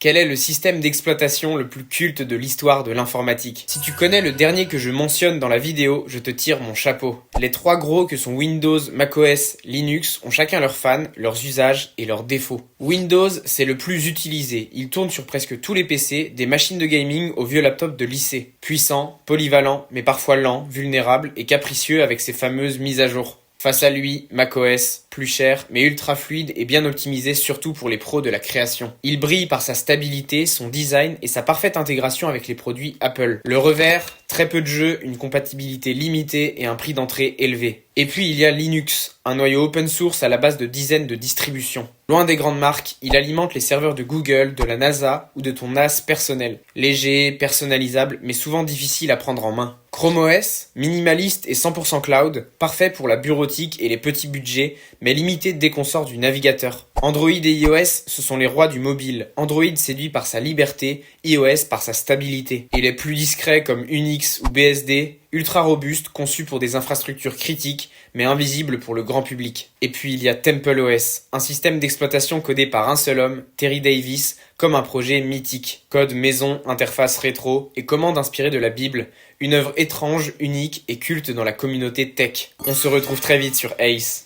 Quel est le système d'exploitation le plus culte de l'histoire de l'informatique? Si tu connais le dernier que je mentionne dans la vidéo, je te tire mon chapeau. Les trois gros que sont Windows, macOS, Linux ont chacun leurs fans, leurs usages et leurs défauts. Windows, c'est le plus utilisé. Il tourne sur presque tous les PC, des machines de gaming aux vieux laptops de lycée. Puissant, polyvalent, mais parfois lent, vulnérable et capricieux avec ses fameuses mises à jour. Face à lui, macOS, plus cher, mais ultra fluide et bien optimisé surtout pour les pros de la création. Il brille par sa stabilité, son design et sa parfaite intégration avec les produits Apple. Le revers, très peu de jeux, une compatibilité limitée et un prix d'entrée élevé. Et puis il y a Linux, un noyau open source à la base de dizaines de distributions. Loin des grandes marques, il alimente les serveurs de Google, de la NASA ou de ton NAS personnel. Léger, personnalisable, mais souvent difficile à prendre en main. Chrome OS, minimaliste et 100% cloud, parfait pour la bureautique et les petits budgets, mais limité dès qu'on sort du navigateur. Android et iOS, ce sont les rois du mobile. Android séduit par sa liberté, iOS par sa stabilité. Et les plus discrets comme Unix ou BSD, ultra robustes, conçus pour des infrastructures critiques, mais invisibles pour le grand public. Et puis il y a Temple OS, un système d'exploitation codé par un seul homme, Terry Davis, comme un projet mythique. Code maison, interface rétro et commande inspirée de la Bible, une œuvre étrange, unique et culte dans la communauté tech. On se retrouve très vite sur Ace.